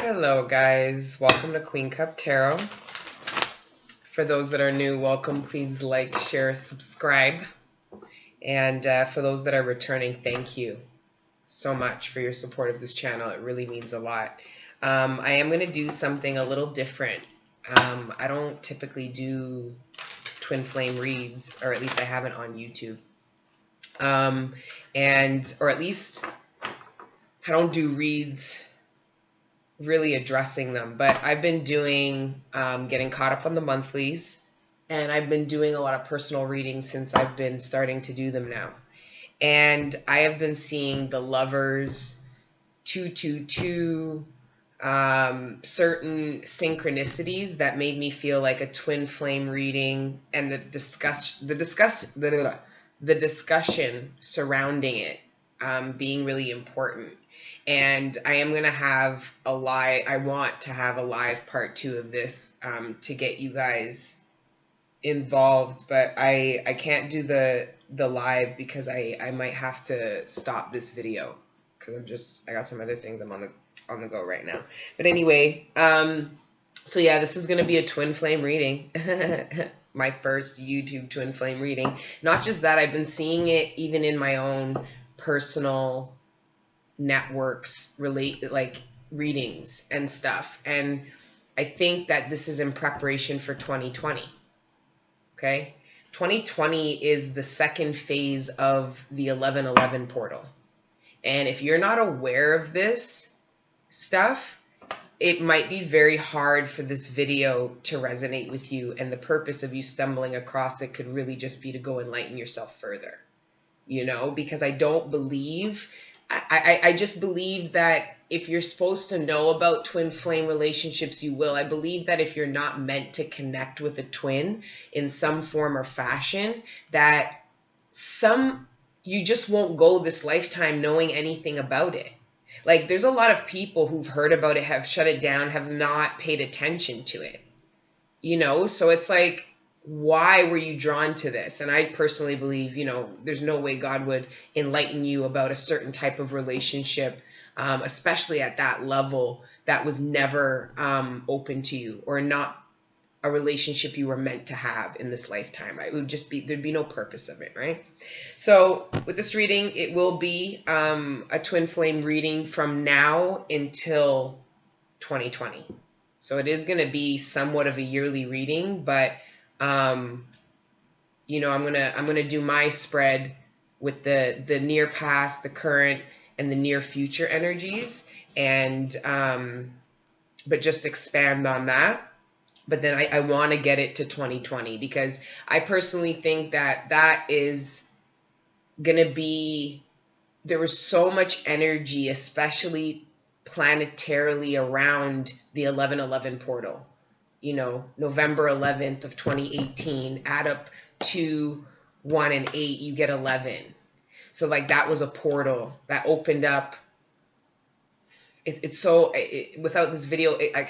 Hello guys, welcome to Queen Cup Tarot. For those that are new, welcome. Please like, share, subscribe. And for those that are returning, thank you so much for your support of this channel. It really means a lot. I am going to do something a little different. I don't typically do twin flame reads, or at least I haven't on YouTube. Or at least I don't do reads really addressing them, but I've been doing getting caught up on the monthlies, and I've been doing a lot of personal readings since I've been starting to do them now. And I have been seeing the Lovers 222, certain synchronicities that made me feel like a twin flame reading, and the discussion surrounding it being really important. And I am going to have I want to have a live part 2 of this to get you guys involved, but I can't do the live because I might have to stop this video because I got some other things I'm on the go right now. But anyway, so yeah, this is going to be a twin flame reading. My first YouTube twin flame reading. Not just that, I've been seeing it even in my own personal networks, like readings and stuff, and I think that this is in preparation for 2020. Okay, 2020 is the second phase of the 1111 portal, and if you're not aware of this stuff, it might be very hard for this video to resonate with you, and the purpose of you stumbling across it could really just be to go enlighten yourself further, because I don't believe I just believe that if you're supposed to know about twin flame relationships, you will. I believe that if you're not meant to connect with a twin in some form or fashion, that you just won't go this lifetime knowing anything about it. Like, there's a lot of people who've heard about it, have shut it down, have not paid attention to it. So it's like, why were you drawn to this? And I personally believe, there's no way God would enlighten you about a certain type of relationship, especially at that level, that was never open to you, or not a relationship you were meant to have in this lifetime. It would just be, there'd be no purpose of it, right? So with this reading, it will be a twin flame reading from now until 2020. So it is going to be somewhat of a yearly reading, but I'm gonna do my spread with the near past, the current, and the near future energies, and but just expand on that. But then I want to get it to 2020, because I personally think that is gonna be, there was so much energy, especially planetarily, around the 1111 portal. November 11th of 2018, add up 2, 1, and 8, you get 11. So like, that was a portal that opened up. Without this video, I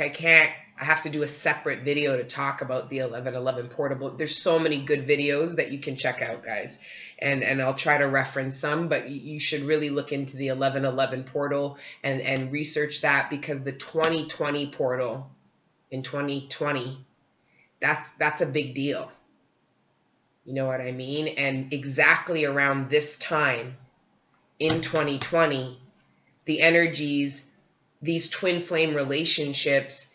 have to do a separate video to talk about the 1111 portal. There's so many good videos that you can check out, guys. And I'll try to reference some, but you should really look into the 1111 portal and research that, because the 2020 portal in 2020, that's a big deal. You know what I mean? And exactly around this time in 2020, the energies, these twin flame relationships,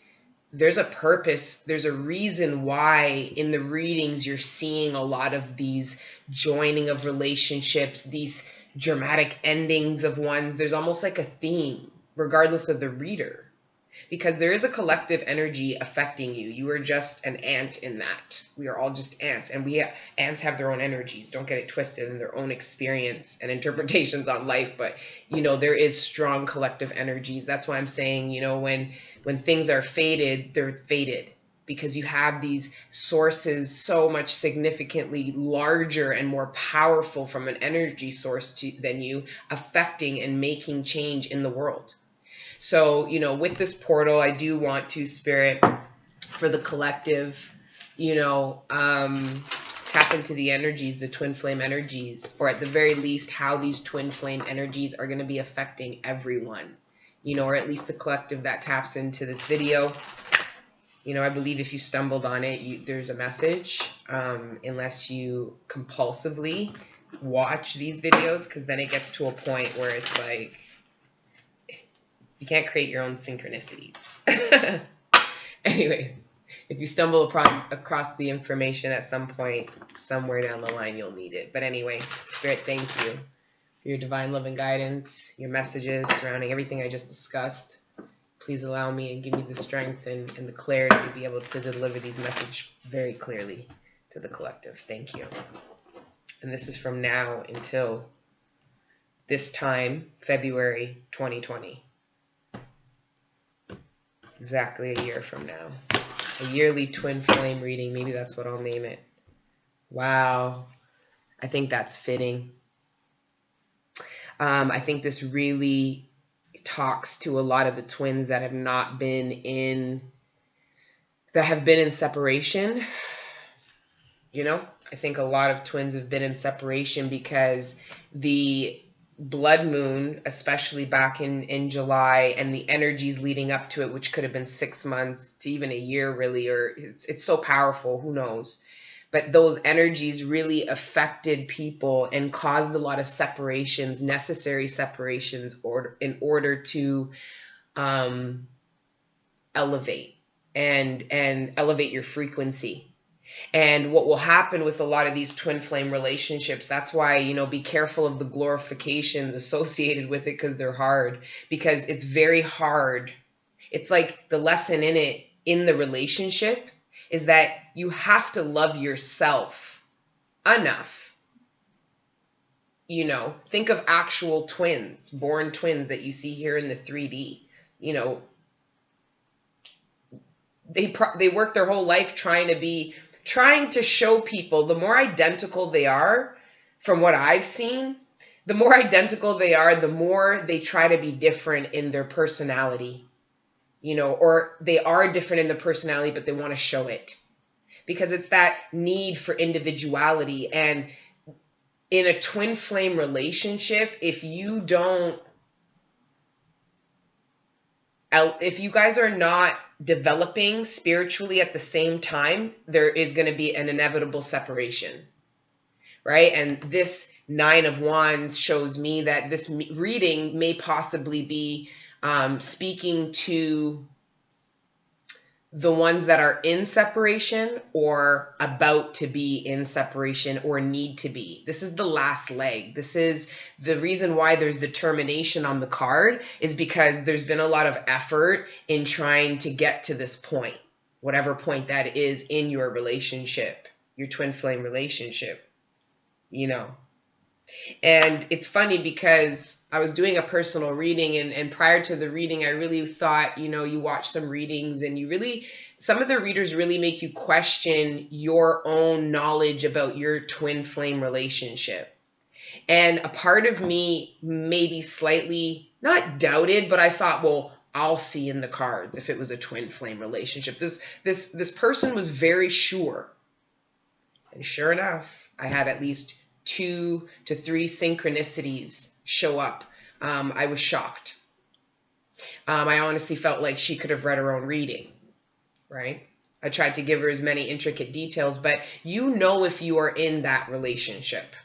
there's a purpose, there's a reason why in the readings you're seeing a lot of these joining of relationships, these dramatic endings of ones. There's almost like a theme, regardless of the reader, because there is a collective energy affecting you. You are just an ant in that. We are all just ants, and ants have their own energies. Don't get it twisted, in their own experience and interpretations on life. But there is strong collective energies. That's why I'm saying, when things are fated, they're fated, because you have these sources so much significantly larger and more powerful from an energy source than you, affecting and making change in the world. So, with this portal, I do want to, Spirit, for the collective, tap into the energies, the twin flame energies, or at the very least, how these twin flame energies are going to be affecting everyone, you know, or at least the collective that taps into this video. You know, I believe if you stumbled on it, there's a message, unless you compulsively watch these videos, because then it gets to a point where it's like, you can't create your own synchronicities. Anyways, if you stumble across the information at some point, somewhere down the line, you'll need it. But anyway, Spirit, thank you for your divine love and guidance, your messages surrounding everything I just discussed. Please allow me and give me the strength and the clarity to be able to deliver these messages very clearly to the collective. Thank you. And this is from now until this time, February 2020. Exactly a year from now. A yearly twin flame reading. Maybe that's what I'll name it. Wow. I think that's fitting. I think this really talks to a lot of the twins that have not been in, that have been in separation. You know, I think a lot of twins have been in separation because the blood moon, especially back in July, and the energies leading up to it, which could have been 6 months to even a year, really, or it's so powerful, who knows? But those energies really affected people and caused a lot of separations, necessary separations, in order to elevate and elevate your frequency. And what will happen with a lot of these twin flame relationships, that's why, you know, be careful of the glorifications associated with it, because they're hard, because it's very hard. It's like the lesson in it, in the relationship, is that you have to love yourself enough. You know, think of actual twins, born twins that you see here in the 3D. You know, they work their whole life trying to show people, the more identical they are, from what I've seen, the more identical they are, the more they try to be different in their personality, you know, or they are different in their personality, but they want to show it, because it's that need for individuality. And in a twin flame relationship, if you guys are not developing spiritually at the same time, there is going to be an inevitable separation, right? And this 9 of Wands shows me that this reading may possibly be speaking to the ones that are in separation, or about to be in separation, or need to be. This is the last leg. This is the reason why there's determination on the card, is because there's been a lot of effort in trying to get to this point, whatever point that is in your relationship, your twin flame relationship, you know. And it's funny because I was doing a personal reading, and prior to the reading, I really thought, you know, you watch some readings and some of the readers really make you question your own knowledge about your twin flame relationship. And a part of me maybe slightly, not doubted, but I thought, well, I'll see in the cards if it was a twin flame relationship. This person was very sure. And sure enough, I had at least 2 to 3 synchronicities show up. I was shocked. I honestly felt like she could have read her own reading, right? I tried to give her as many intricate details, but you know if you are in that relationship,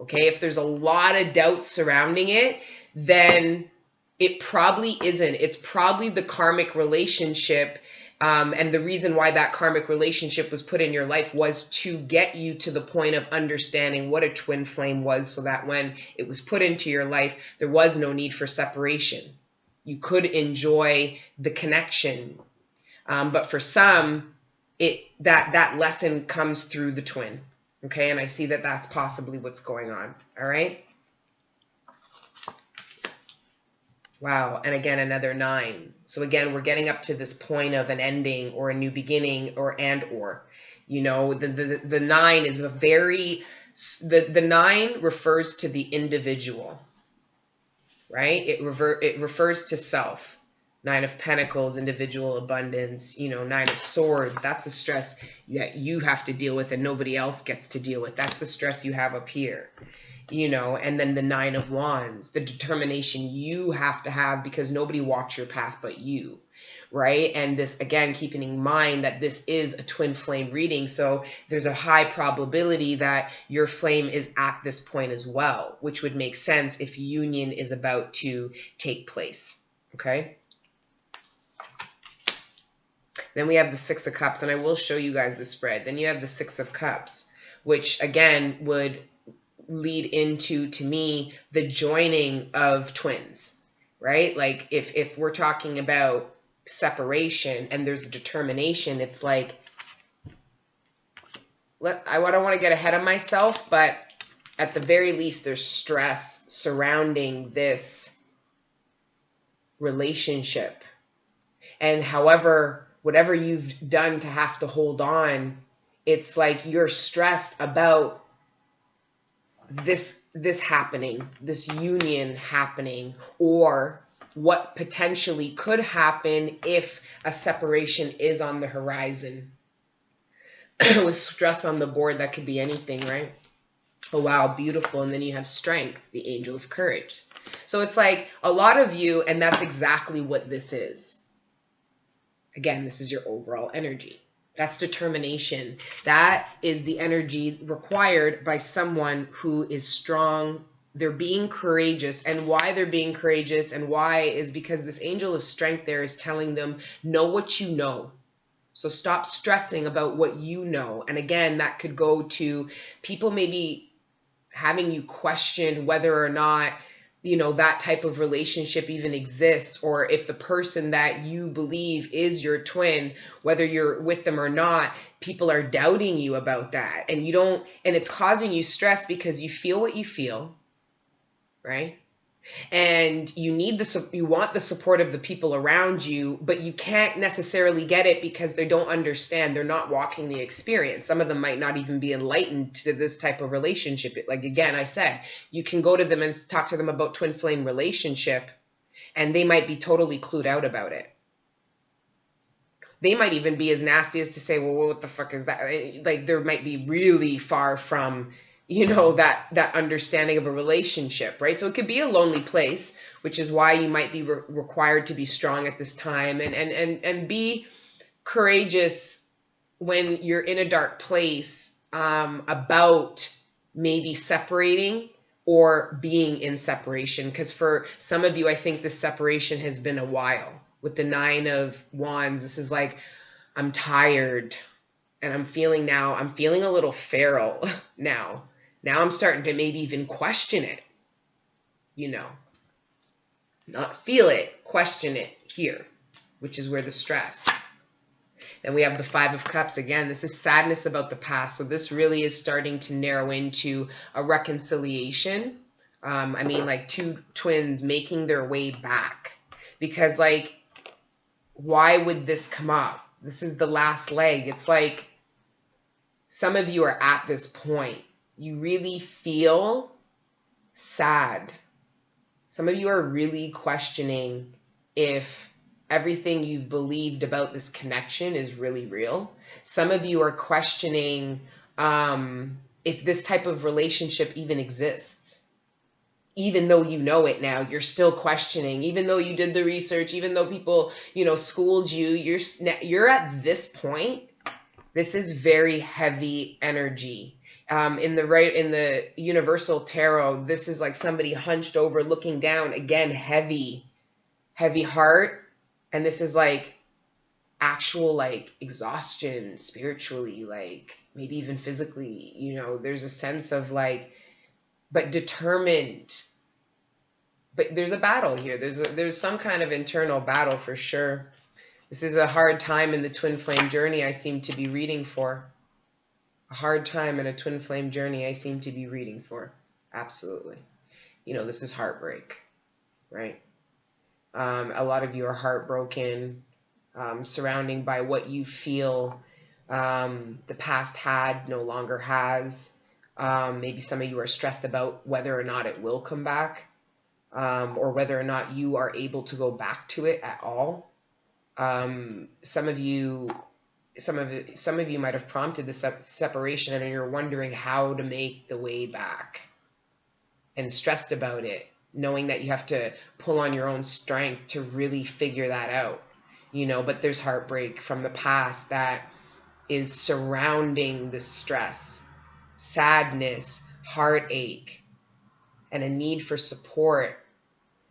okay? If there's a lot of doubt surrounding it, then it probably isn't. It's probably the karmic relationship. And the reason why that karmic relationship was put in your life was to get you to the point of understanding what a twin flame was, so that when it was put into your life, there was no need for separation. You could enjoy the connection. But for some, that lesson comes through the twin. Okay, and I see that that's possibly what's going on. All right. Wow, and again, another 9. So again, we're getting up to this point of an ending or a new beginning, or. You know, the 9 is a very, the 9 refers to the individual, right? It refers to self. 9 of Pentacles, individual abundance, you know, 9 of Swords, that's the stress that you have to deal with and nobody else gets to deal with. That's the stress you have up here. and then the Nine of Wands, the determination you have to have because nobody walks your path but you, right? And this, again, keeping in mind that this is a twin flame reading, so there's a high probability that your flame is at this point as well, which would make sense if union is about to take place, okay? Then we have the Six of Cups, and I will show you guys the spread. Then you have the Six of Cups, which again would lead into, to me, the joining of twins, right? Like if we're talking about separation and there's a determination, it's like, I don't want to get ahead of myself, but at the very least, there's stress surrounding this relationship. And whatever you've done to have to hold on, it's like you're stressed about this happening, this union happening, or what potentially could happen if a separation is on the horizon. With stress on the board, that could be anything, right? Oh, wow, beautiful. And then you have Strength, the Angel of Courage. So it's like a lot of you, and that's exactly what this is. Again, this is your overall energy. That's determination. That is the energy required by someone who is strong. They're being courageous. And why they're being courageous and why is because this Angel of Strength there is telling them, know what you know. So stop stressing about what you know. And again, that could go to people maybe having you question whether or not that type of relationship even exists, or if the person that you believe is your twin, whether you're with them or not, people are doubting you about that. And it's causing you stress because you feel what you feel, right? And you want the support of the people around you, but you can't necessarily get it because they don't understand. They're not walking the experience. Some of them might not even be enlightened to this type of relationship. Like, again, I said, you can go to them and talk to them about twin flame relationship, and they might be totally clued out about it. They might even be as nasty as to say, well, what the fuck is that? Like, there might be really far from that understanding of a relationship, right? So it could be a lonely place, which is why you might be required to be strong at this time and be courageous when you're in a dark place about maybe separating or being in separation. Because for some of you, I think the separation has been a while. With the Nine of Wands, this is like, I'm tired and I'm feeling a little feral now. Now I'm starting to maybe even question it, not feel it, question it here, which is where the stress. Then we have the Five of Cups. Again, this is sadness about the past. So this really is starting to narrow into a reconciliation. Like two twins making their way back, because like, why would this come up? This is the last leg. It's like some of you are at this point. You really feel sad. Some of you are really questioning if everything you've believed about this connection is really real. Some of you are questioning if this type of relationship even exists. Even though you know it now, you're still questioning. Even though you did the research, even though people, schooled you, you're at this point. This is very heavy energy. In the Universal Tarot, this is like somebody hunched over, looking down. Again, heavy heart, and this is like actual like exhaustion spiritually, like maybe even physically. There's a sense of like, but determined. But there's a battle here. There's some kind of internal battle for sure. This is a hard time in the twin flame journey I seem to be reading for. A hard time in a twin flame journey I seem to be reading for. Absolutely. This is heartbreak, right? A lot of you are heartbroken, surrounding by what you feel the past had, no longer has. Maybe some of you are stressed about whether or not it will come back, or whether or not you are able to go back to it at all. Some of you might have prompted the separation, and you're wondering how to make the way back. and stressed about it, knowing that you have to pull on your own strength to really figure that out, but there's heartbreak from the past that is surrounding this stress, sadness, heartache, and a need for support.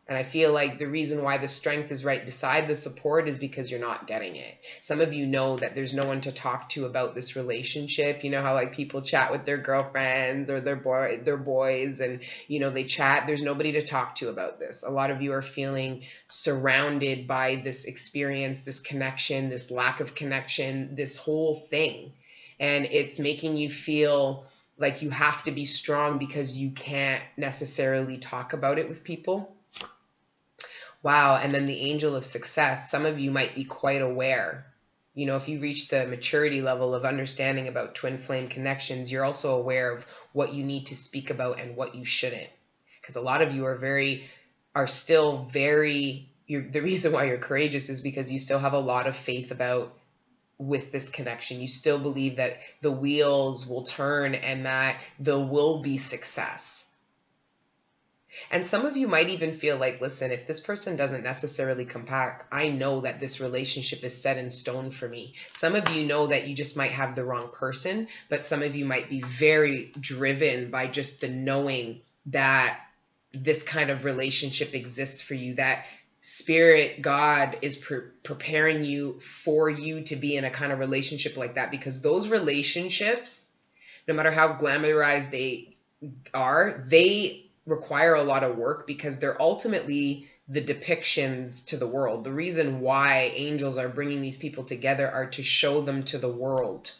And I feel like the reason why the strength is right beside the support is because you're not getting it. Some of you know that there's no one to talk to about this relationship. You know how like people chat with their girlfriends or their boys and they chat. There's nobody to talk to about this. A lot of you are feeling surrounded by this experience, this connection, this lack of connection, this whole thing. And it's making you feel like you have to be strong because you can't necessarily talk about it with people. Wow. And then the angel of success. Some of you might be quite aware. If you reach the maturity level of understanding about twin flame connections, you're also aware of what you need to speak about and what you shouldn't. Because a lot of you are still very, the reason why you're courageous is because you still have a lot of faith with this connection. You still believe that the wheels will turn and that there will be success. And some of you might even feel like, listen, if this person doesn't necessarily come back, I know that this relationship is set in stone for me. Some of you know that you just might have the wrong person, but some of you might be very driven by just the knowing that this kind of relationship exists for you, that Spirit, God is preparing you for you to be in a kind of relationship like that, because those relationships, no matter how glamorized they are, they require a lot of work because they're ultimately the depictions to the world. The reason why angels are bringing these people together are to show them to the world,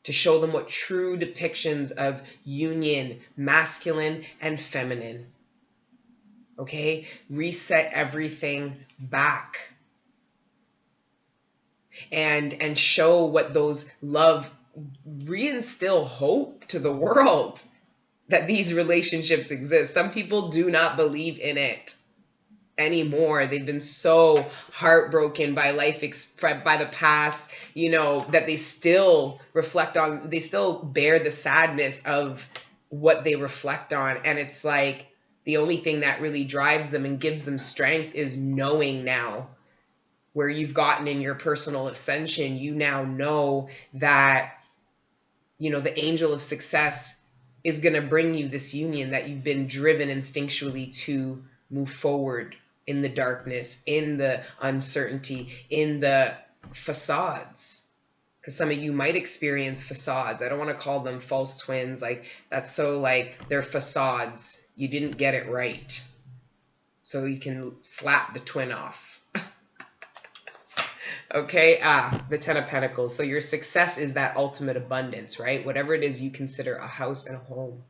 to show them what true depictions of union, masculine and feminine. Okay? Reset everything back. And show what those love, reinstill hope to the world that these relationships exist. Some people do not believe in it anymore. They've been so heartbroken by life, by the past, that they still reflect on, they still bear the sadness of what they reflect on. And it's like the only thing that really drives them and gives them strength is knowing now where you've gotten in your personal ascension. You now know that, the angel of success is going to bring you this union that you've been driven instinctually to move forward in the darkness, in the uncertainty, in the facades. Because some of you might experience facades. I don't want to call them false twins. Like, that's so like they're facades. You didn't get it right. So you can slap the twin off. Okay, the Ten of Pentacles. So your success is that ultimate abundance, right? Whatever it is you consider a house and a home,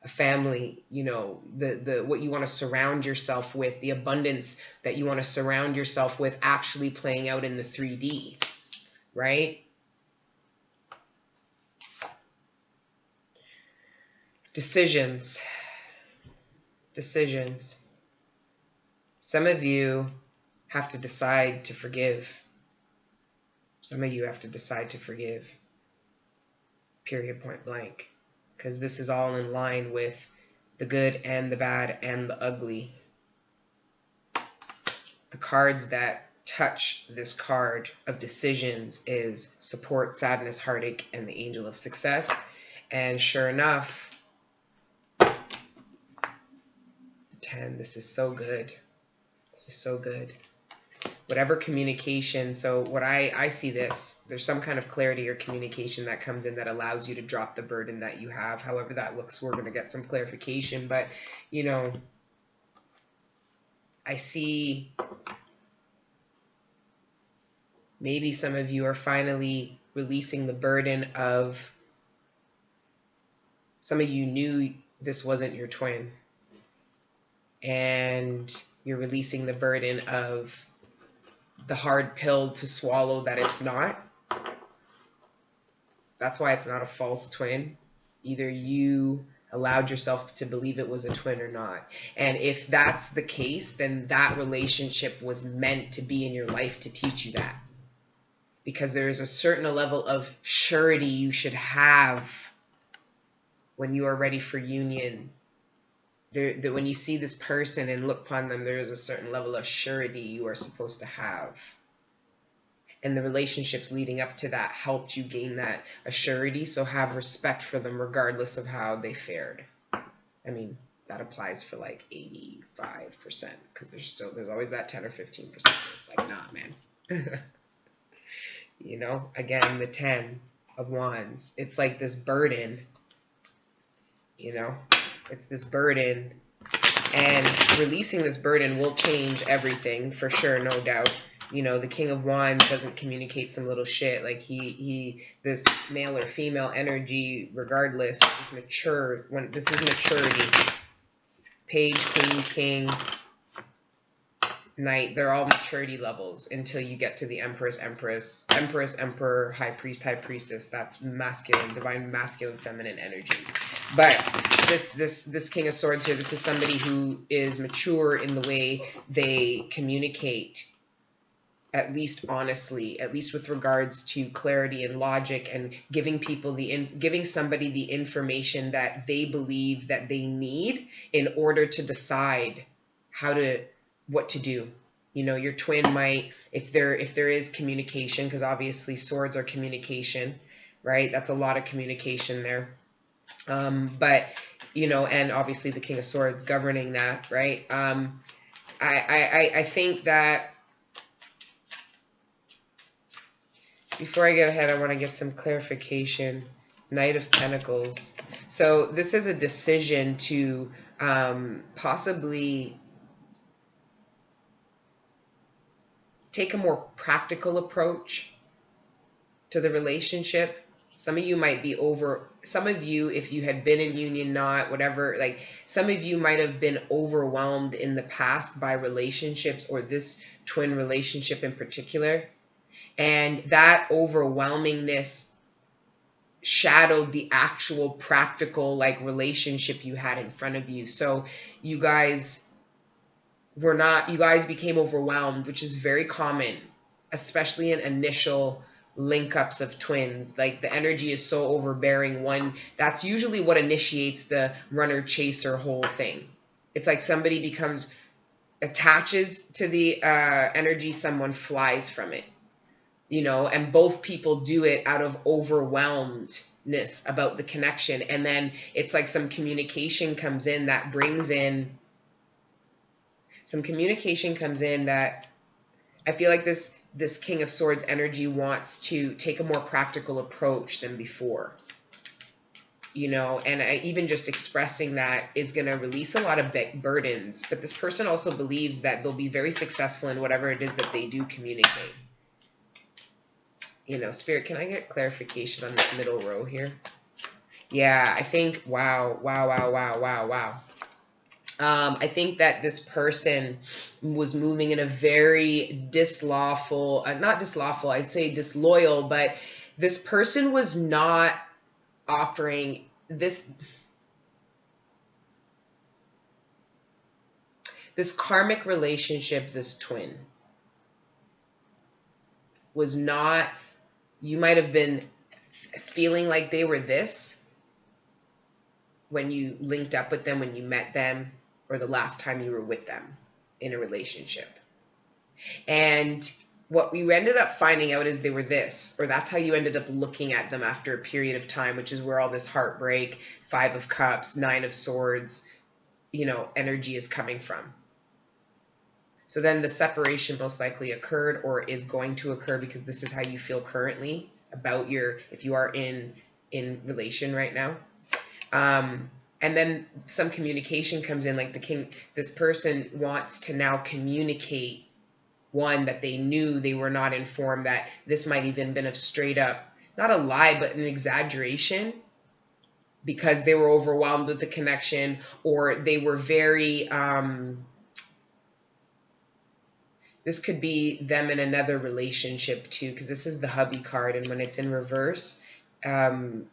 a family, the what you want to surround yourself with, the abundance that you want to surround yourself with actually playing out in the 3D, right? Decisions. Some of you have to decide to forgive. Some of you have to decide to forgive. Period, point blank. Because this is all in line with the good and the bad and the ugly. The cards that touch this card of decisions is support, sadness, heartache, and the angel of success. And sure enough, 10, this is so good. This is so good. Whatever communication, so what I see this, there's some kind of clarity or communication that comes in that allows you to drop the burden that you have. However that looks, we're going to get some clarification. But, I see maybe some of you are finally releasing the burden of, some of you knew this wasn't your twin. And you're releasing the burden of the hard pill to swallow that it's not. That's why it's not a false twin. Either you allowed yourself to believe it was a twin or not. And if that's the case, then that relationship was meant to be in your life to teach you that. Because there is a certain level of surety you should have when you are ready for union. That when you see this person and look upon them, there is a certain level of surety you are supposed to have. And the relationships leading up to that helped you gain that assurity. So have respect for them regardless of how they fared. I mean, that applies for like 85% because there's always that 10 or 15%. It's like, nah, man. You know, again, the 10 of wands. It's like this burden, you know, it's this burden, and releasing this burden will change everything for sure, no doubt. You know, the King of Wands doesn't communicate some little shit. Like this male or female energy, regardless, is mature. When this is maturity. Page, Queen, King, Knight, they're all maturity levels until you get to the Empress, Emperor, High Priest, High Priestess. That's masculine, divine, masculine, feminine energies. But this King of Swords here, this is somebody who is mature in the way they communicate, at least honestly, at least with regards to clarity and logic, and giving people giving somebody the information that they believe that they need in order to decide what to do. You know, your twin might, if there is communication, because obviously swords are communication, right? That's a lot of communication there. But you know, and obviously the King of Swords governing that, right? I think that before I get ahead, I want to get some clarification. Knight of Pentacles. So this is a decision to possibly take a more practical approach to the relationship. Some of you might be some of you, if you had been in union, not whatever, like some of you might have been overwhelmed in the past by relationships, or this twin relationship in particular. And that overwhelmingness shadowed the actual practical like relationship you had in front of you. So you guys became overwhelmed, which is very common, especially in initial link-ups of twins. Like the energy is so overbearing. That's usually what initiates the runner-chaser whole thing. It's like somebody attaches to the energy, someone flies from it. You know, and both people do it out of overwhelmedness about the connection. And then it's like some communication comes in that I feel like this King of Swords energy wants to take a more practical approach than before. You know, and even just expressing that is going to release a lot of burdens. But this person also believes that they'll be very successful in whatever it is that they do communicate. You know, Spirit, can I get clarification on this middle row here? Yeah, I think, wow. I think that this person was moving in a very I'd say disloyal, but this person was not offering this karmic relationship, this twin was not. You might have been feeling like they were this when you linked up with them, when you met them, or the last time you were with them in a relationship. And what we ended up finding out is they were this, or that's how you ended up looking at them after a period of time, which is where all this heartbreak, 5 of Cups, 9 of Swords, you know, energy is coming from. So then the separation most likely occurred or is going to occur because this is how you feel currently about if you are in relation right now. And then some communication comes in, like the king, this person wants to now communicate that they knew they were not informed, that this might even been a straight up, not a lie, but an exaggeration because they were overwhelmed with the connection, or they were very, this could be them in another relationship too, because this is the hubby card, and when it's in reverse,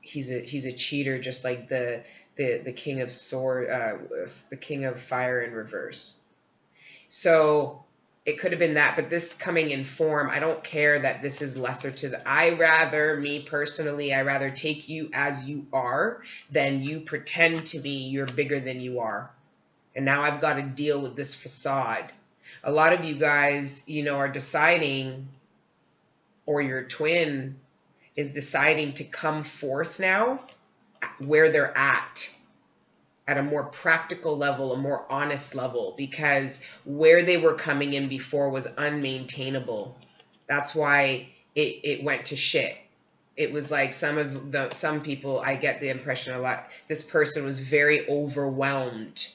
he's a cheater, just like the King of the King of Fire in reverse. So it could have been that, but this coming in form, I don't care that this is lesser to me personally, I rather take you as you are than you pretend to be you're bigger than you are. And now I've got to deal with this facade. A lot of you guys, are deciding, or your twin is deciding to come forth now where they're at a more practical level, a more honest level, because where they were coming in before was unmaintainable. That's why it went to shit. It was like some people, I get the impression a lot, this person was very overwhelmed.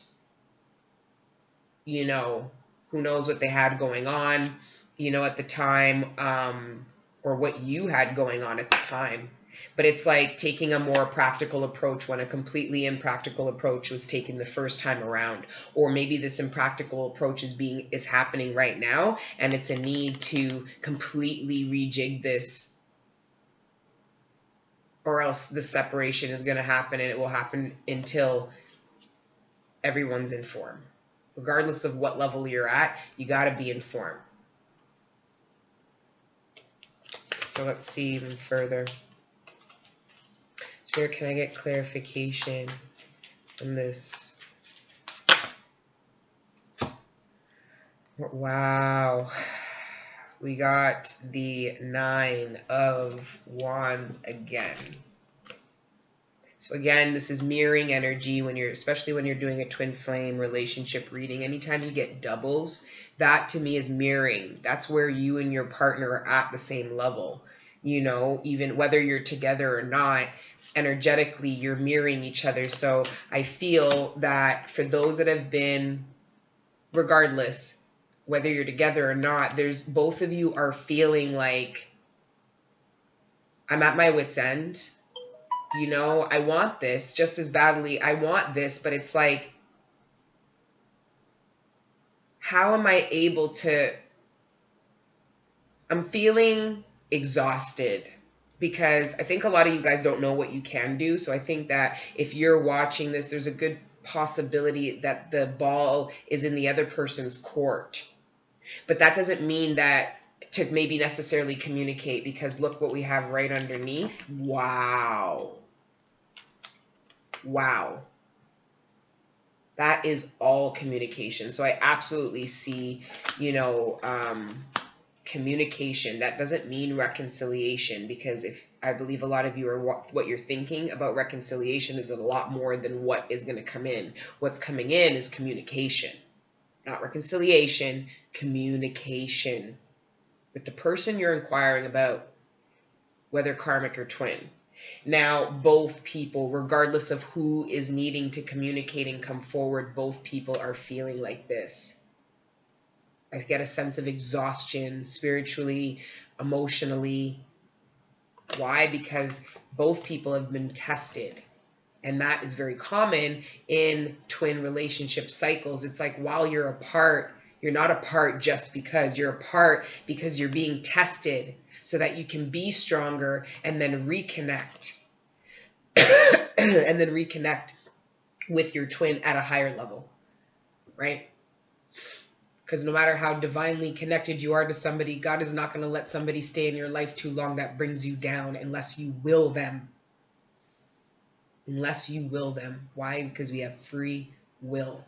Who knows what they had going on, at the time, or what you had going on at the time. But it's like taking a more practical approach when a completely impractical approach was taken the first time around. Or maybe this impractical approach is happening right now, and it's a need to completely rejig this, or else the separation is going to happen, and it will happen until everyone's informed. Regardless of what level you're at, you got to be informed. So let's see even further. Spirit, can I get clarification on this? Wow. We got the 9 of Wands again. So again, this is mirroring energy especially when you're doing a twin flame relationship reading. Anytime you get doubles, that to me is mirroring. That's where you and your partner are at the same level. Even whether you're together or not, energetically, you're mirroring each other. So I feel that for those that have been, regardless, whether you're together or not, both of you are feeling like, I'm at my wit's end. I want this just as badly. I want this, but it's like, how am I able to, I'm feeling exhausted, because I think a lot of you guys don't know what you can do. So I think that if you're watching this, there's a good possibility that the ball is in the other person's court. But that doesn't mean that to maybe necessarily communicate, because look what we have right underneath. Wow. That is all communication. So I absolutely see, communication. That doesn't mean reconciliation, because I believe a lot of you are what you're thinking about reconciliation is a lot more than what is going to come in. What's coming in is communication, not reconciliation, communication with the person you're inquiring about, whether karmic or twin. Now, both people, regardless of who is needing to communicate and come forward, both people are feeling like this. I get a sense of exhaustion, spiritually, emotionally. Why? Because both people have been tested. And that is very common in twin relationship cycles. It's like while you're apart, you're not apart just because. You're apart because you're being tested so that you can be stronger and then reconnect. And then reconnect with your twin at a higher level, right? Because no matter how divinely connected you are to somebody, God is not going to let somebody stay in your life too long that brings you down unless you will them. Unless you will them. Why? Because we have free will.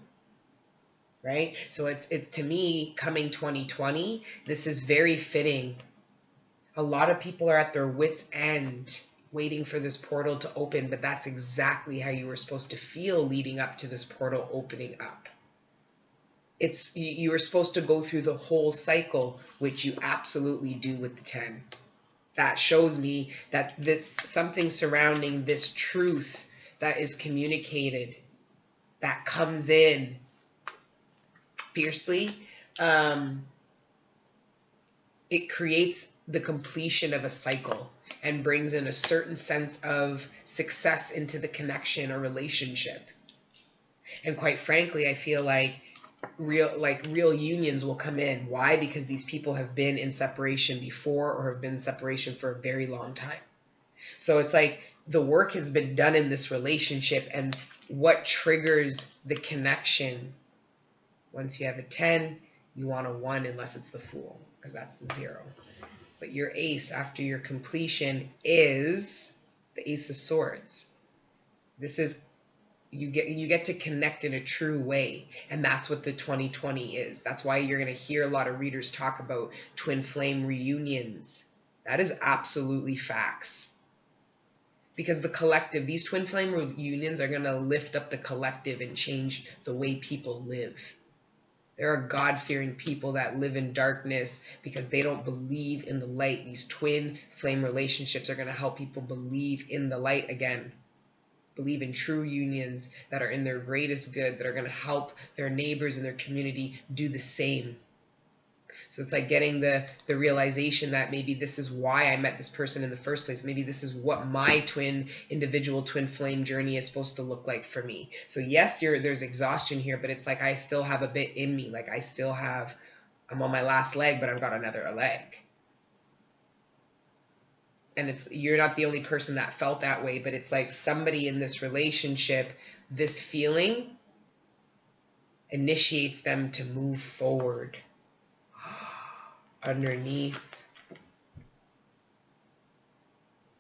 Right? So it's to me, coming 2020, this is very fitting. A lot of people are at their wits' end waiting for this portal to open, but that's exactly how you were supposed to feel leading up to this portal opening up. You were supposed to go through the whole cycle, which you absolutely do with the 10. That shows me that something surrounding this truth that is communicated, that comes in fiercely, it creates the completion of a cycle and brings in a certain sense of success into the connection or relationship. And quite frankly, I feel like real unions will come in. Why? Because these people have been in separation before, or have been in separation for a very long time. So it's like the work has been done in this relationship, and what triggers the connection? Once you have a 10, you want a 1 unless it's the Fool, because that's the 0. But your ace after your completion is the Ace of Swords. This is you get to connect in a true way, and that's what the 2020 is. That's why you're going to hear a lot of readers talk about twin flame reunions. That is absolutely facts, because the collective, these twin flame reunions are going to lift up the collective and change the way people live. There are God-fearing people that live in darkness because they don't believe in the light. These twin flame relationships are going to help people believe in the light again. Believe in true unions that are in their greatest good, that are going to help their neighbors and their community do the same. So it's like getting the realization that maybe this is why I met this person in the first place. Maybe this is what my individual twin flame journey is supposed to look like for me. So yes, there's exhaustion here, but it's like I still have a bit in me. Like I'm on my last leg, but I've got another leg. And you're not the only person that felt that way, but it's like somebody in this relationship, this feeling initiates them to move forward. Underneath,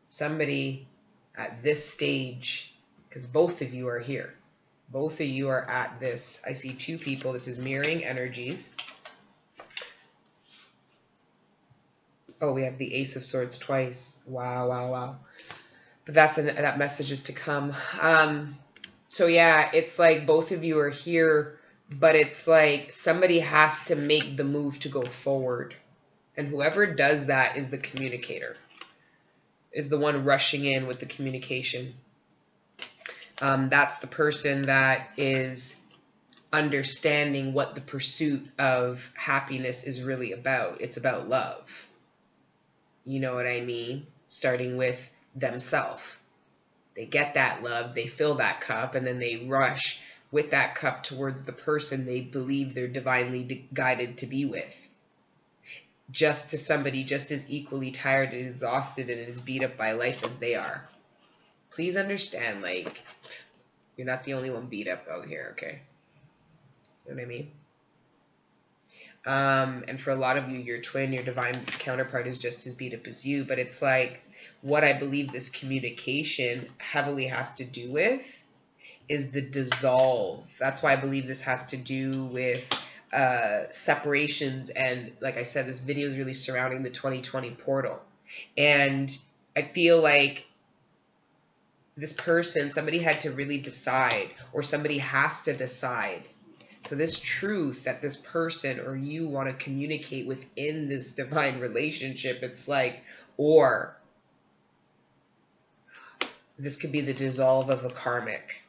somebody at this stage, because both of you are here. Both of you are at this. I see two people. This is mirroring energies. Oh, we have the Ace of Swords twice. Wow, wow, wow. But that message is to come. So yeah, it's like both of you are here, but it's like somebody has to make the move to go forward. And whoever does that is the communicator, is the one rushing in with the communication. That's the person that is understanding what the pursuit of happiness is really about. It's about love. You know what I mean? Starting with themselves. They get that love, they fill that cup, and then they rush with that cup towards the person they believe they're divinely guided to be with. Just to somebody just as equally tired and exhausted and as beat up by life as they are. Please understand, like, you're not the only one beat up out here, okay? You know what I mean? And for a lot of you, your twin, your divine counterpart is just as beat up as you. But it's like, what I believe this communication heavily has to do with is the dissolve. That's why I believe this has to do with separations. And like I said, this video is really surrounding the 2020 portal. And I feel like this person, somebody had to really decide, or somebody has to decide. So this truth that this person or you want to communicate within this divine relationship, it's like, or this could be the dissolve of a karmic.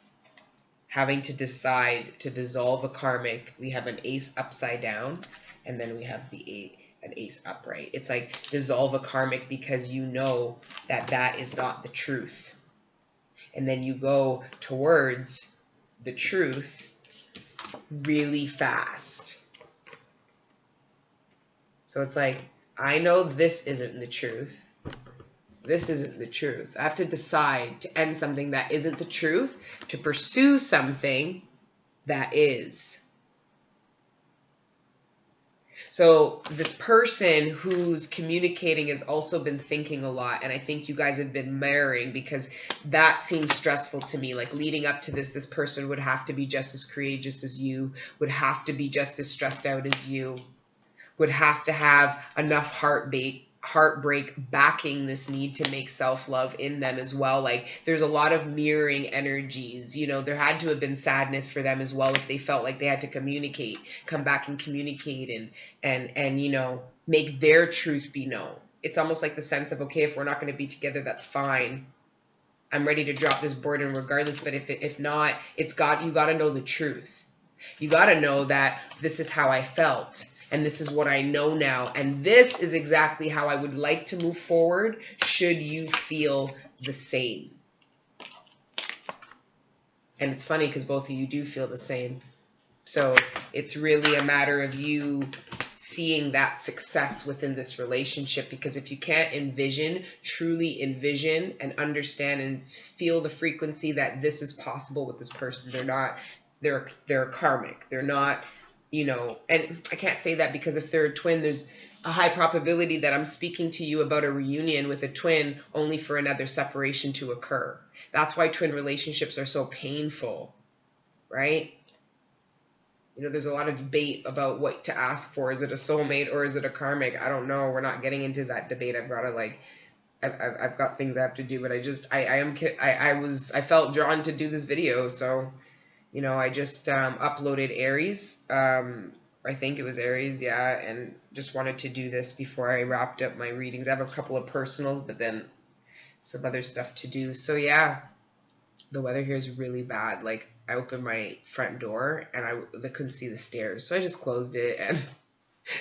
Having to decide to dissolve a karmic. We have an ace upside down, and then we have an ace upright. It's like dissolve a karmic because you know that that is not the truth. And then you go towards the truth really fast. So it's like, I know this isn't the truth. This isn't the truth. I have to decide to end something that isn't the truth to pursue something that is. So this person who's communicating has also been thinking a lot, and I think you guys have been mirroring, because that seems stressful to me. Like leading up to this person would have to be just as courageous as you, would have to be just as stressed out as you, would have to have enough heartbreak backing this need to make self-love in them as well. Like there's a lot of mirroring energies. You know, there had to have been sadness for them as well if they felt like they had to communicate, come back and communicate and you know, make their truth be known. It's almost like the sense of, okay, if we're not going to be together, that's fine. I'm ready to drop this burden regardless. But if not, you got to know the truth. You got to know that this is how I felt. And this is what I know now. And this is exactly how I would like to move forward should you feel the same. And it's funny because both of you do feel the same. So it's really a matter of you seeing that success within this relationship. Because if you can't truly envision and understand and feel the frequency that this is possible with this person, they're karmic. They're not, you know, and I can't say that because if they're a twin, a high probability that I'm speaking to you about a reunion with a twin only for another separation to occur. That's why twin relationships are so painful, right? You know, there's a lot of debate about what to ask for. Is it a soulmate or is it a karmic? I don't know. We're not getting into that debate. I've got to like, I've got things I have to do, but I felt drawn to do this video. So, you know, I just uploaded Aries. I think it was Aries, yeah, and just wanted to do this before I wrapped up my readings. I have a couple of personals, but then some other stuff to do. So yeah, the weather here is really bad. Like, I opened my front door and I couldn't see the stairs, so I just closed it and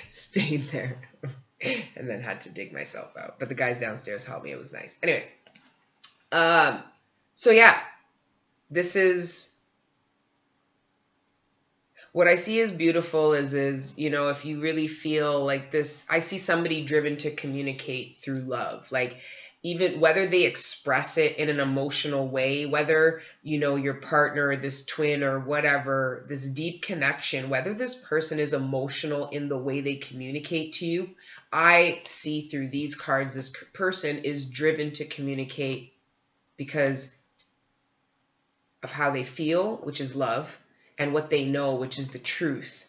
stayed there, and then had to dig myself out. But the guys downstairs helped me. It was nice. Anyway, so yeah, this is what I see as beautiful is, you know, if you really feel like this, I see somebody driven to communicate through love. Like, even whether they express it in an emotional way, whether, you know, your partner, this twin or whatever, this deep connection, whether this person is emotional in the way they communicate to you, I see through these cards, this person is driven to communicate because of how they feel, which is love, and what they know, which is the truth.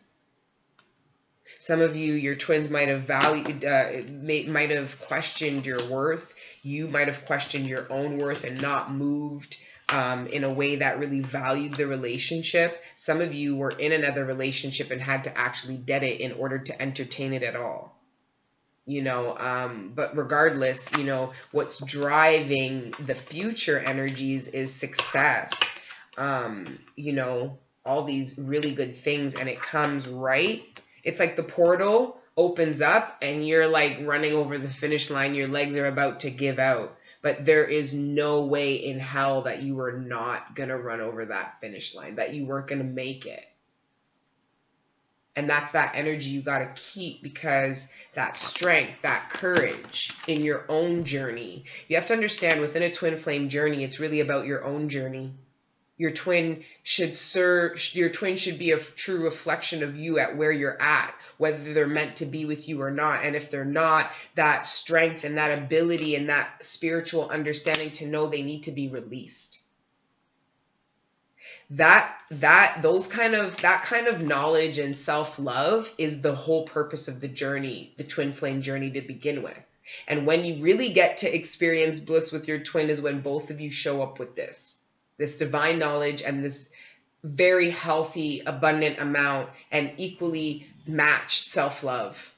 Some of you, your twins might have might have questioned your worth. You might have questioned your own worth and not moved in a way that really valued the relationship. Some of you were in another relationship and had to actually dead it in order to entertain it at all. You know, but regardless, you know, what's driving the future energies is success. You know, all these really good things, and it comes right. It's like the portal opens up and you're like running over the finish line. Your legs are about to give out, but there is no way in hell that you were not going to run over that finish line, that you weren't going to make it. And that's that energy you got to keep, because that strength, that courage in your own journey. You have to understand, within a twin flame journey, it's really about your own journey. Your twin should be a true reflection of you at where you're at, whether they're meant to be with you or not. And if they're not, that strength and that ability and that spiritual understanding to know they need to be released. That kind of knowledge and self-love is the whole purpose of the journey, the twin flame journey to begin with. And when you really get to experience bliss with your twin is when both of you show up with this divine knowledge and this very healthy, abundant amount and equally matched self-love.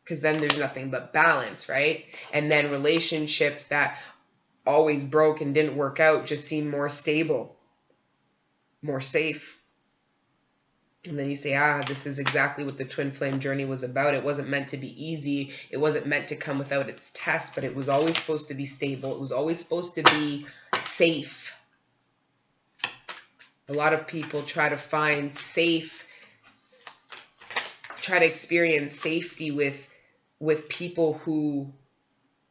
Because then there's nothing but balance, right? And then relationships that always broke and didn't work out just seem more stable, more safe. And then you say, this is exactly what the twin flame journey was about. It wasn't meant to be easy. It wasn't meant to come without its test, but it was always supposed to be stable. It was always supposed to be safe. A lot of people try to experience safety with people who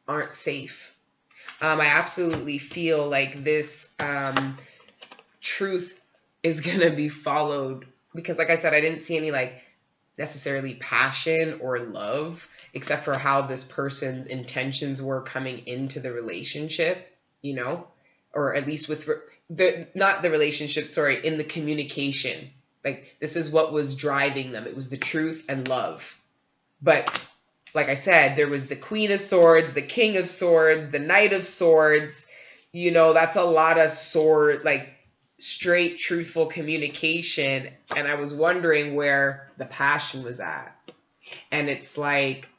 aren't safe. I absolutely feel like this truth is going to be followed, because like I said, I didn't see any like necessarily passion or love, except for how this person's intentions were coming into the relationship, you know, or at least with not the relationship, sorry, in the communication. Like, this is what was driving them. It was the truth and love. But like I said, there was the Queen of Swords, the King of Swords, the Knight of Swords. You know, that's a lot of straight, truthful communication. And I was wondering where the passion was at. And it's like,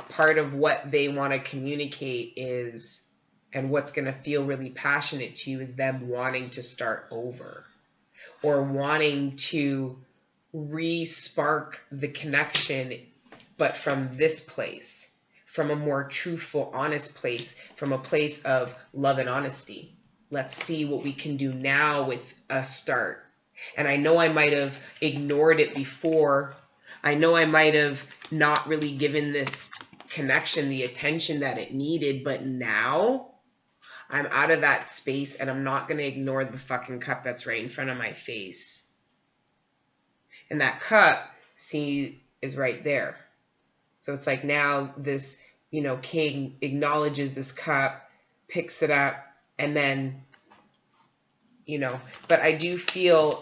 part of what they want to communicate is, and what's going to feel really passionate to you, is them wanting to start over, or wanting to re-spark the connection, but from this place, from a more truthful, honest place, from a place of love and honesty. Let's see what we can do now with a start. And I know I might have ignored it before. I know I might have not really given this connection the attention that it needed, but now I'm out of that space, and I'm not going to ignore the fucking cup that's right in front of my face. And that cup, see, is right there. So it's like now this, king acknowledges this cup, picks it up, and then, but I do feel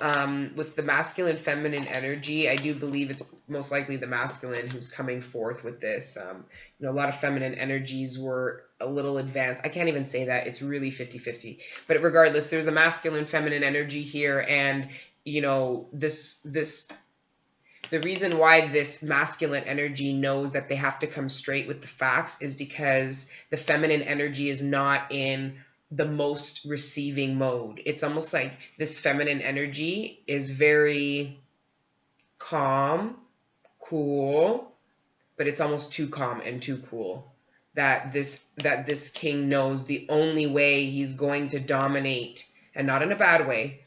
with the masculine feminine energy, I do believe it's most likely the masculine who's coming forth with this. A lot of feminine energies were a little advanced. I can't even say that. It's really 50-50. But regardless, there's a masculine feminine energy here, and this the reason why this masculine energy knows that they have to come straight with the facts is because the feminine energy is not in the most receiving mode. It's almost like this feminine energy is very calm, cool, but it's almost too calm and too cool. That this king knows the only way he's going to dominate, and not in a bad way,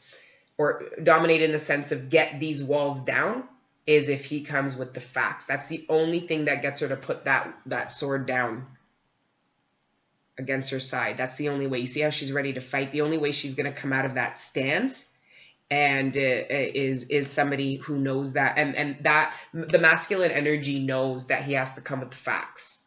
or dominate in the sense of get these walls down, is if he comes with the facts. That's the only thing that gets her to put that sword down against her side. That's the only way. You see how she's ready to fight? The only way she's going to come out of that stance and is somebody who knows that, and that the masculine energy knows that he has to come with the facts.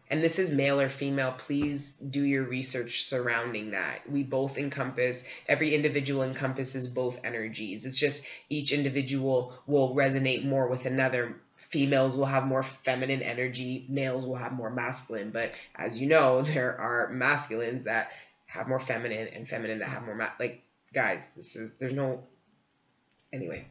And this is male or female. Please do your research surrounding that. We both encompass, every individual encompasses both energies. It's just each individual will resonate more with another. Females will have more feminine energy, males will have more masculine. But as you know, there are masculines that have more feminine and feminine that have more guys, there's no, anyway.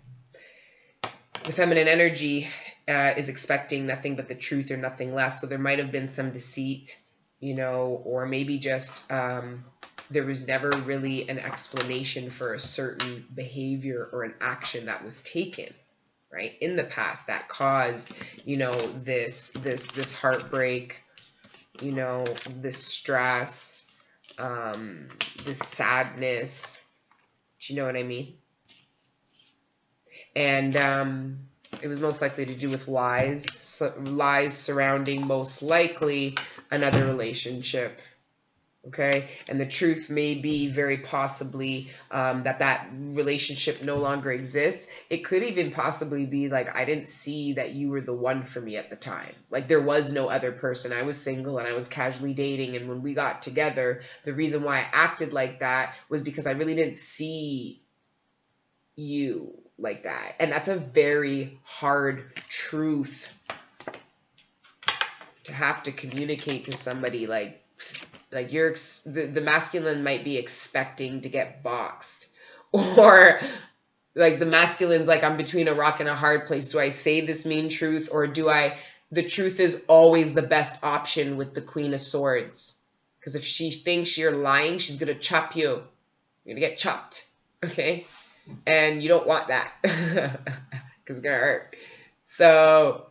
The feminine energy is expecting nothing but the truth or nothing less. So there might have been some deceit, or maybe just there was never really an explanation for a certain behavior or an action that was taken, right, in the past that caused, this heartbreak, this stress, this sadness. Do you know what I mean? And it was most likely to do with lies surrounding most likely another relationship. Okay, and the truth may be very possibly that relationship no longer exists. It could even possibly be like, I didn't see that you were the one for me at the time. Like there was no other person. I was single and I was casually dating. And when we got together, the reason why I acted like that was because I really didn't see you like that. And that's a very hard truth to have to communicate to somebody. Like the masculine might be expecting to get boxed, or like the masculine's like, I'm between a rock and a hard place. Do I say this mean truth, or the truth is always the best option with the Queen of Swords, because if she thinks you're lying, she's gonna chop you. You're gonna get chopped. Okay. And you don't want that because it's going to hurt. So,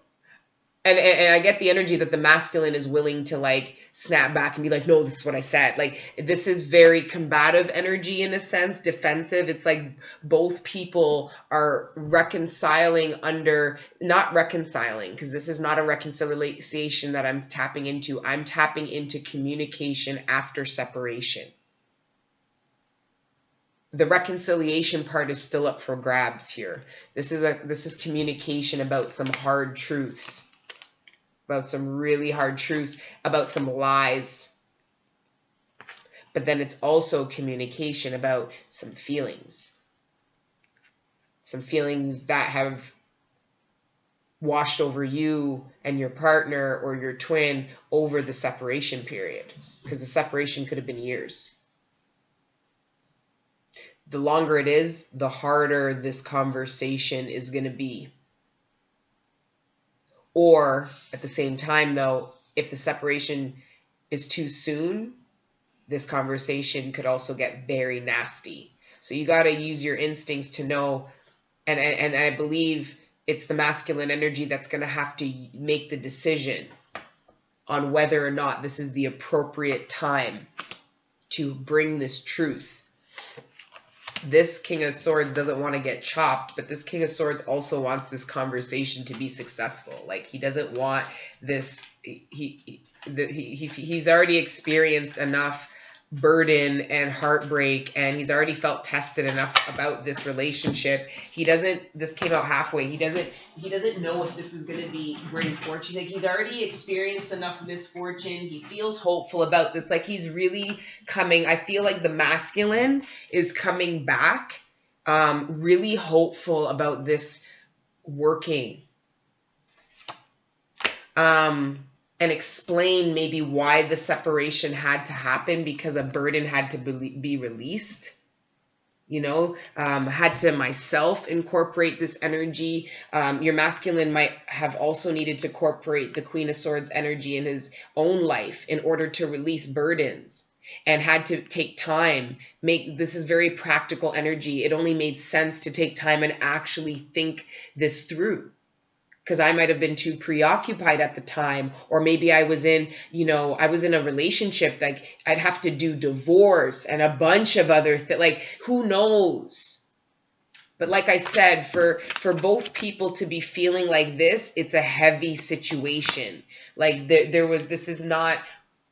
and I get the energy that the masculine is willing to like snap back and be like, no, this is what I said. Like, this is very combative energy in a sense, defensive. It's like both people are reconciling not reconciling, because this is not a reconciliation that I'm tapping into. I'm tapping into communication after separation. The reconciliation part is still up for grabs here. This is communication about some hard truths, about some really hard truths, about some lies. But then it's also communication about some feelings that have washed over you and your partner or your twin over the separation period, because the separation could have been years. The longer it is, the harder this conversation is going to be. Or at the same time, though, if the separation is too soon, this conversation could also get very nasty. So you got to use your instincts to know, and I believe it's the masculine energy that's going to have to make the decision on whether or not this is the appropriate time to bring this truth. This King of Swords doesn't want to get chopped, but this King of Swords also wants this conversation to be successful. Like, he doesn't want this. He's already experienced enough burden and heartbreak, and he's already felt tested enough about this relationship. This came out halfway. He doesn't know if this is going to bring fortune. Like, he's already experienced enough misfortune. He feels hopeful about this. Like, he's really coming. I feel like the masculine is coming back, really hopeful about this working. And explain maybe why the separation had to happen, because a burden had to be released. Had to myself incorporate this energy. Your masculine might have also needed to incorporate the Queen of Swords energy in his own life in order to release burdens, and had to take time. This is very practical energy. It only made sense to take time and actually think this through, because I might have been too preoccupied at the time, or maybe I was in a relationship, like I'd have to do divorce and a bunch of other things, like who knows. But like I said, for both people to be feeling like this, it's a heavy situation. Like this is not,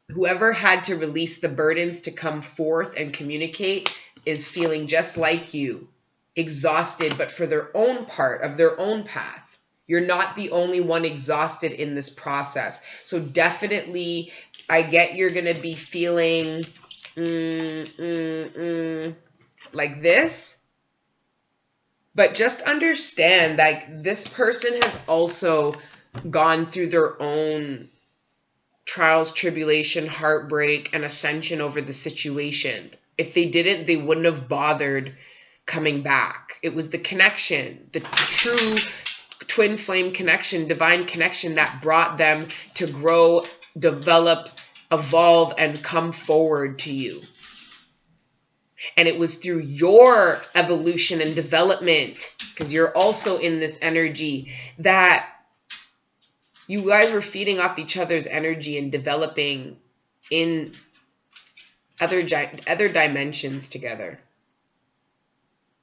whoever had to release the burdens to come forth and communicate is feeling just like you, exhausted, but for their own part of their own path. You're not the only one exhausted in this process. So definitely, I get you're going to be feeling like this. But just understand that this person has also gone through their own trials, tribulation, heartbreak, and ascension over the situation. If they didn't, they wouldn't have bothered coming back. It was the connection, the true twin flame connection, divine connection, that brought them to grow, develop, evolve, and come forward to you. And it was through your evolution and development, because you're also in this energy, that you guys were feeding off each other's energy and developing in other dimensions together.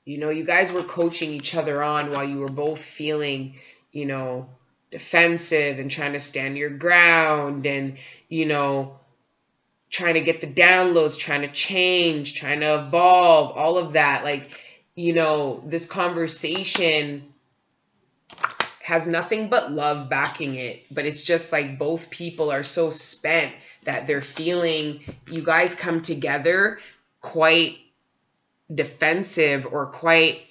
You guys were coaching each other on while you were both feeling, defensive and trying to stand your ground, and, trying to get the downloads, trying to change, trying to evolve, all of that. Like, this conversation has nothing but love backing it, but it's just like both people are so spent that they're feeling, you guys come together quite defensive, or quite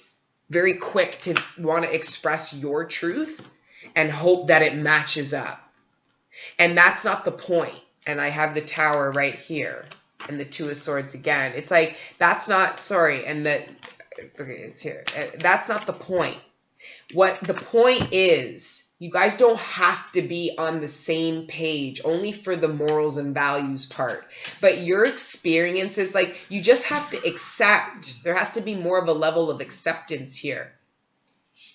very quick to want to express your truth and hope that it matches up. And that's not the point. And I have the Tower right here and the Two of Swords again. It's like, that's not, sorry, and it's here. That's not the point. What the point is, you guys don't have to be on the same page, only for the morals and values part. But your experiences, like, you just have to accept. There has to be more of a level of acceptance here.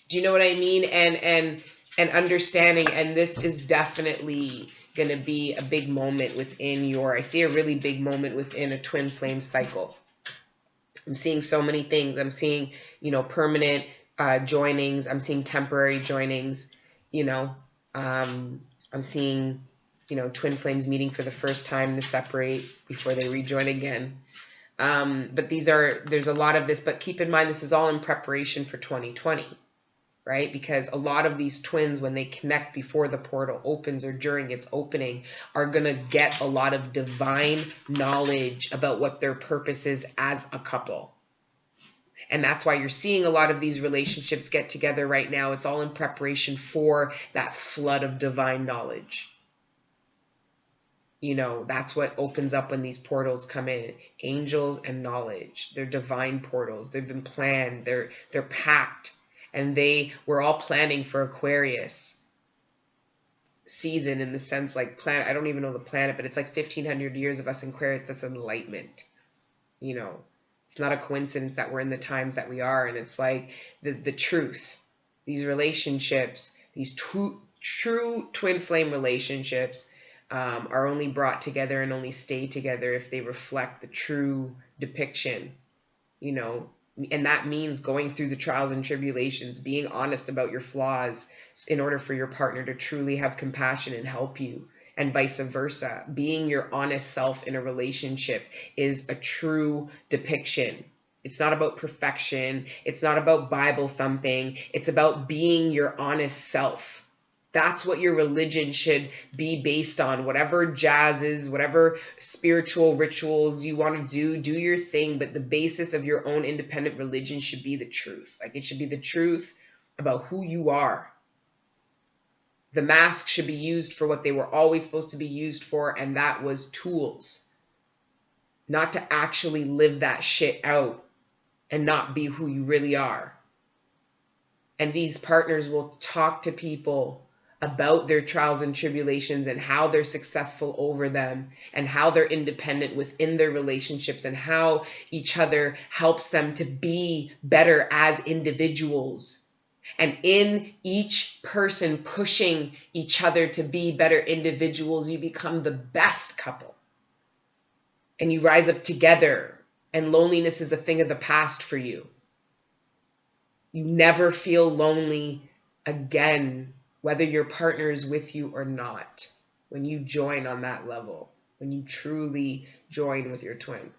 Do you know what I mean? And understanding. And this is definitely going to be a big moment within I see a really big moment within a twin flame cycle. I'm seeing so many things. I'm seeing, permanent joinings. I'm seeing temporary joinings. I'm seeing, twin flames meeting for the first time to separate before they rejoin again. But there's a lot of this, but keep in mind, this is all in preparation for 2020, right? Because a lot of these twins, when they connect before the portal opens or during its opening, are going to get a lot of divine knowledge about what their purpose is as a couple. And that's why you're seeing a lot of these relationships get together right now. It's all in preparation for that flood of divine knowledge. That's what opens up when these portals come in. Angels and knowledge. They're divine portals. They've been planned. They're packed. And we're all planning for Aquarius season, in the sense, like, planet. I don't even know the planet, but it's like 1,500 years of us in Aquarius. That's enlightenment. It's not a coincidence that we're in the times that we are. And it's like the truth. These relationships, these true twin flame relationships, are only brought together and only stay together if they reflect the true depiction, and that means going through the trials and tribulations, being honest about your flaws in order for your partner to truly have compassion and help you and vice versa. Being your honest self in a relationship is a true depiction. It's not about perfection. It's not about Bible thumping. It's about being your honest self. That's what your religion should be based on. Whatever jazz is, whatever spiritual rituals you want to do your thing. But the basis of your own independent religion should be the truth. Like, it should be the truth about who you are. The mask should be used for what they were always supposed to be used for, and that was tools. Not to actually live that shit out and not be who you really are. And these partners will talk to people about their trials and tribulations and how they're successful over them and how they're independent within their relationships and how each other helps them to be better as individuals. And in each person pushing each other to be better individuals, you become the best couple. And you rise up together. And loneliness is a thing of the past for you. You never feel lonely again, whether your partner is with you or not, when you join on that level, when you truly join with your twin.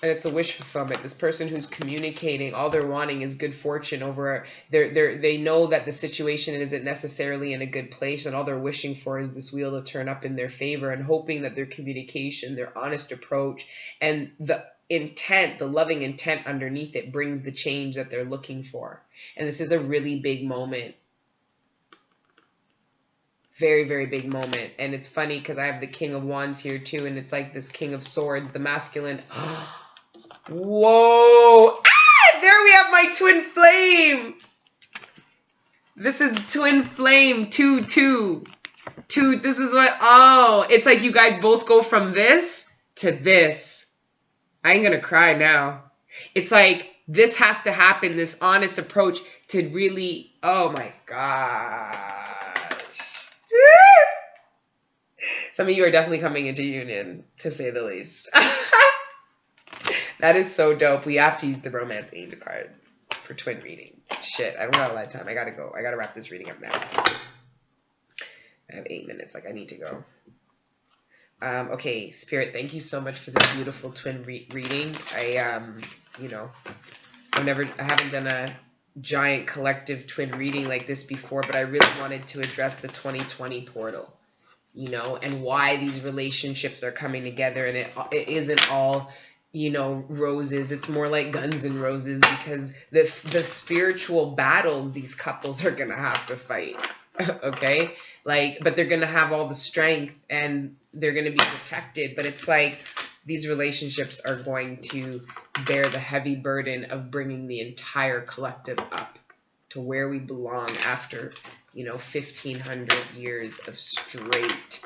And it's a wish fulfillment. This person who's communicating, all they're wanting is good fortune over they know that the situation isn't necessarily in a good place, and all they're wishing for is this wheel to turn up in their favor, and hoping that their communication, their honest approach, and the intent, the loving intent underneath it brings the change that they're looking for. And this is a really big moment. Very, very big moment. And it's funny because I have the King of Wands here too, and it's like this King of Swords, the masculine. Whoa! Ah! There we have my twin flame! This is twin flame 2-2. This is what, oh, it's like you guys both go from this to this. I ain't gonna cry now. It's like this has to happen, this honest approach to really, oh my gosh. Some of you are definitely coming into union, to say the least. That is so dope. We have to use the romance angel card for twin reading. Shit, I don't got a lot of time. I gotta go. I gotta wrap this reading up now. I have 8 minutes. Like, I need to go. Okay, Spirit, thank you so much for this beautiful twin reading. I haven't done a giant collective twin reading like this before, but I really wanted to address the 2020 portal, and why these relationships are coming together. And it isn't all, roses. It's more like Guns and Roses, because the spiritual battles these couples are going to have to fight. Okay? But they're going to have all the strength and they're going to be protected. But it's like these relationships are going to bear the heavy burden of bringing the entire collective up to where we belong after, 1,500 years of straight,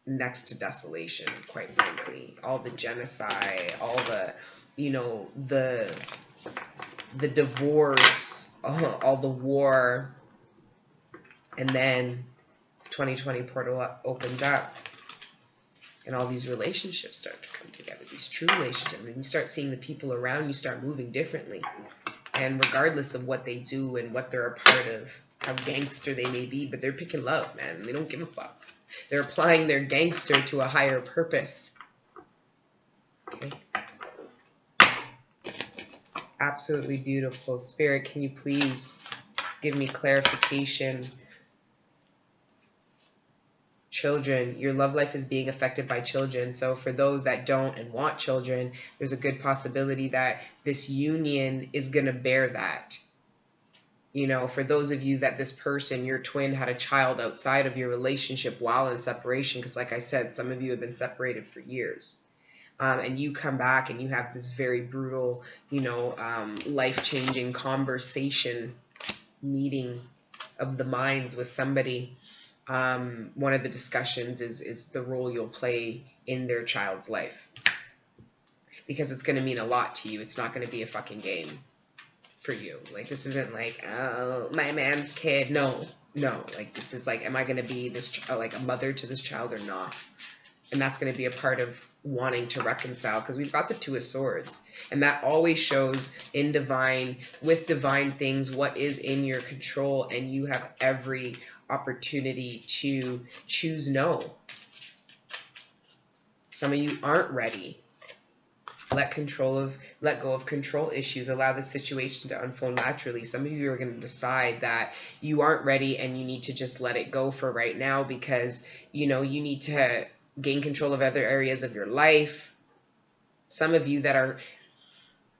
next to desolation, quite frankly. All the genocide, all the, the divorce, all the war. And then 2020 portal opens up and all these relationships start to come together, these true relationships. And you start seeing the people around you start moving differently. And regardless of what they do and what they're a part of, how gangster they may be, but they're picking love, man. They don't give a fuck. They're applying their gangster to a higher purpose. Okay. Absolutely beautiful. Spirit, can you please give me clarification? Children, your love life is being affected by children. So for those that don't and want children, there's a good possibility that this union is going to bear that. For those of you that this person, your twin, had a child outside of your relationship while in separation, because like I said, some of you have been separated for years. And you come back and you have this very brutal, life-changing conversation, meeting of the minds with somebody. One of the discussions is the role you'll play in their child's life. Because it's going to mean a lot to you. It's not going to be a fucking game for you. This isn't oh, my man's kid. No. This is am I going to be this a mother to this child or not? And that's going to be a part of wanting to reconcile, because we've got the Two of Swords. And that always shows in divine, with divine things, what is in your control. And you have every opportunity to choose no. Some of you aren't ready. Let go of control issues. Allow the situation to unfold naturally. Some of you are going to decide that you aren't ready and you need to just let it go for right now, because, you know, you need to gain control of other areas of your life. Some of you that are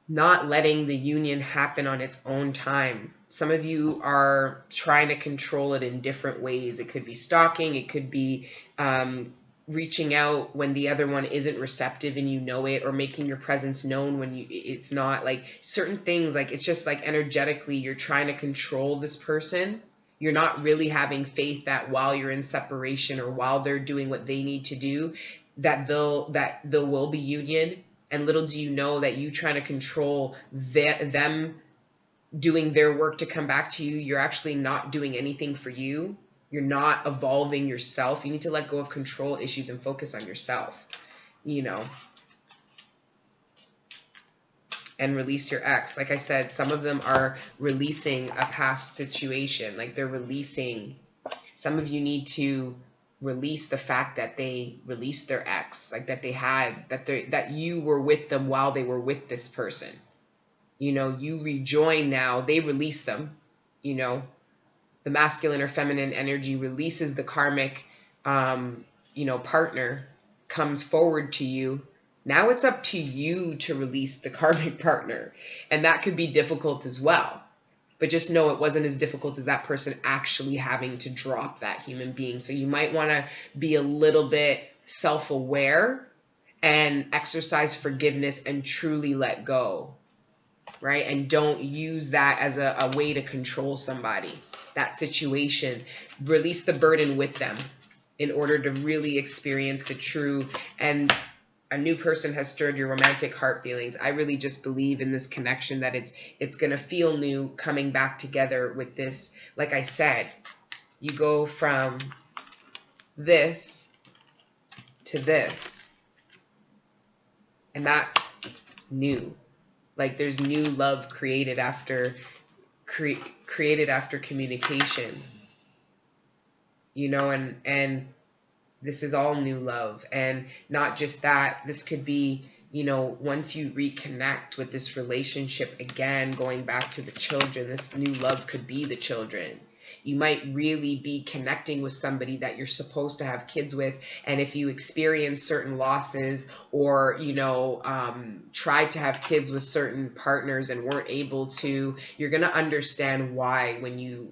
not letting the union happen on its own time. Some of you are trying to control it in different ways. It could be stalking. It could be reaching out when the other one isn't receptive and you know it, or making your presence known when it's not. Like certain things, like it's just like energetically you're trying to control this person. You're not really having faith that while you're in separation or while they're doing what they need to do, that there will be union. And little do you know that you trying to control them doing their work to come back to you, you're actually not doing anything for you. You're not evolving yourself. You need to let go of control issues and focus on yourself, you know, and release your ex. Like I said, some of them are releasing a past situation. Like they're releasing, some of you need to release the fact that they released their ex, like that they had, that you were with them while they were with this person. You know, you rejoin now, they release them, you know. The masculine or feminine energy releases the karmic, you know, partner, comes forward to you. Now it's up to you to release the karmic partner. And that could be difficult as well. But just know it wasn't as difficult as that person actually having to drop that human being. So you might want to be a little bit self-aware and exercise forgiveness and truly let go, right? And don't use that as a way to control somebody. That situation, release the burden with them in order to really experience the true. And a new person has stirred your romantic heart feelings. I really just believe in this connection, that it's going to feel new coming back together with this. Like I said, you go from this to this, and that's new. Like there's new love created after communication, you know, and this is all new love. And not just that, this could be, you know, once you reconnect with this relationship again, going back to the children, this new love could be the children. You might really be connecting with somebody that you're supposed to have kids with. And if you experience certain losses, or, you know, tried to have kids with certain partners and weren't able to, you're going to understand why when you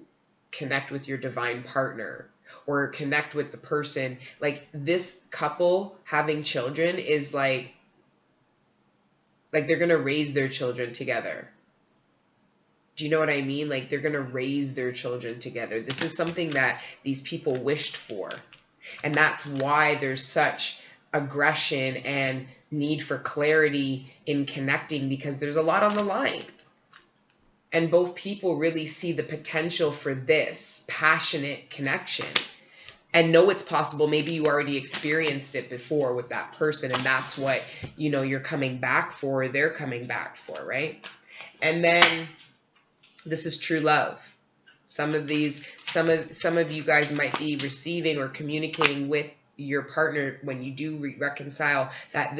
connect with your divine partner or connect with the person. Like this couple having children is like they're going to raise their children together. Do you know what I mean? Like they're going to raise their children together. This is something that these people wished for. And that's why there's such aggression and need for clarity in connecting, because there's a lot on the line. And both people really see the potential for this passionate connection and know it's possible. Maybe you already experienced it before with that person, and that's what, you know, you're coming back for, they're coming back for, right? And then this is true love. Some of you guys might be receiving or communicating with your partner when you do reconcile that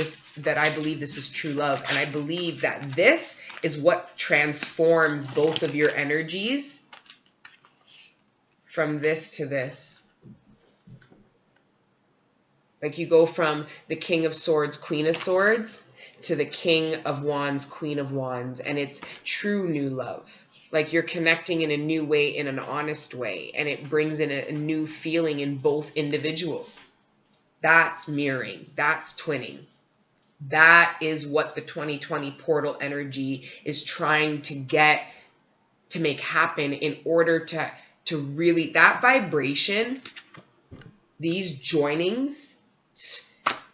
I believe this is true love. And I believe that this is what transforms both of your energies from this to this. Like you go from the King of Swords, Queen of Swords, to the King of Wands, Queen of Wands. And it's true new love. Like you're connecting in a new way, in an honest way, and it brings in a new feeling in both individuals. That's mirroring. That's twinning. That is what the 2020 portal energy is trying to get to make happen in order to really, that vibration, these joinings,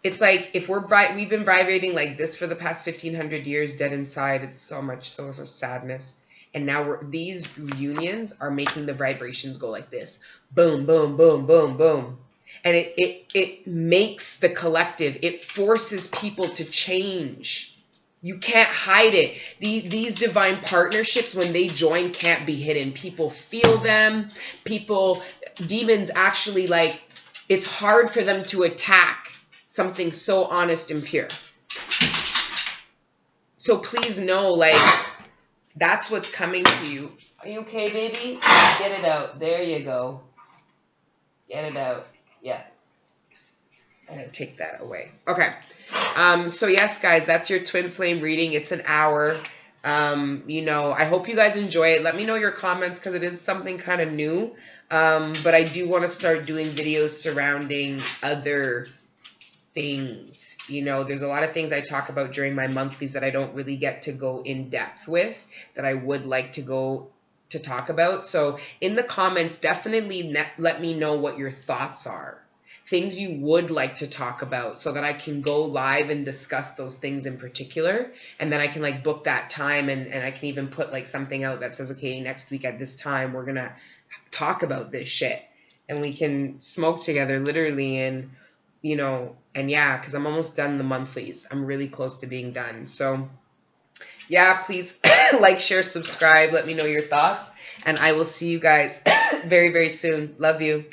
it's like if we've been vibrating like this for the past 1500 years, dead inside. It's so much, so sadness. And now these unions are making the vibrations go like this. Boom, boom, boom, boom, boom. And it makes the collective, it forces people to change. You can't hide it. These divine partnerships, when they join, can't be hidden. People feel them. Demons actually, like, it's hard for them to attack something so honest and pure. So please know, like, that's what's coming to you. Are you okay, baby? Get it out. There you go. Get it out. Yeah. I'm going to take that away. Okay. So yes, guys, that's your twin flame reading. It's an hour. I hope you guys enjoy it. Let me know your comments, because it is something kind of new. But I do want to start doing videos surrounding other things. There's a lot of things I talk about during my monthlies that I don't really get to go in depth with, that I would like to go to talk about. So in the comments, definitely let me know what your thoughts are. Things you would like to talk about, so that I can go live and discuss those things in particular. And then I can, like, book that time, and I can even put, like, something out that says, okay, next week at this time, we're going to talk about this shit. And we can smoke together, literally. And, and yeah, because I'm almost done the monthlies. I'm really close to being done. So yeah, please like, share, subscribe. Let me know your thoughts. And I will see you guys very, very soon. Love you.